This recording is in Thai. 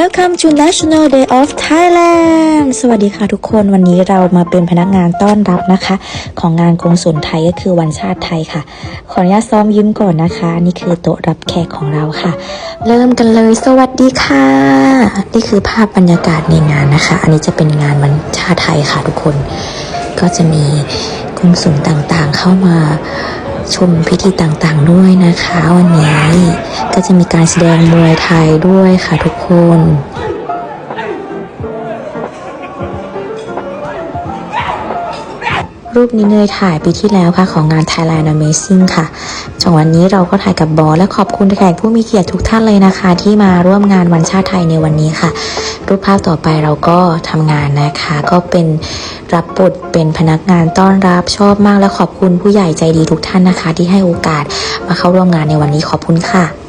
Welcome to National Day of Thailand สวัสดีค่ะทุกคนวันนี้เรามาเป็นพนักงานต้อนรับนะคะของงานกงสุลไทยก็คือวันชาติไทยค่ะขออนุญาตซ้อมยิ้มก่อนนะคะนี่คือโต๊ะรับแขกของเราค่ะเริ่มกันเลยสวัสดีค่ะนี่คือภาพบรรยากาศในงานนะคะอันนี้จะเป็นงานวันชาติไทยค่ะทุกคนก็จะมีกงสุลต่างๆเข้ามาชมพิธีต่างๆด้วยนะคะวันนี้ก็จะมีการแสดงมวยไทยด้วยค่ะทุกคนรูปนี้เนยถ่ายปีที่แล้วค่ะของงาน Thailand Amazing ค่ะจังหวะนี้เราก็ถ่ายกับบอสและขอบคุณแขกผู้มีเกียรติทุกท่านเลยนะคะที่มาร่วมงานวันชาติไทยในวันนี้ค่ะรูปภาพต่อไปเราก็ทำงานนะคะก็เป็นรับบทเป็นพนักงานต้อนรับชอบมากและขอบคุณผู้ใหญ่ใจดีทุกท่านนะคะที่ให้โอกาสมาเข้าร่วมงานในวันนี้ขอบคุณค่ะ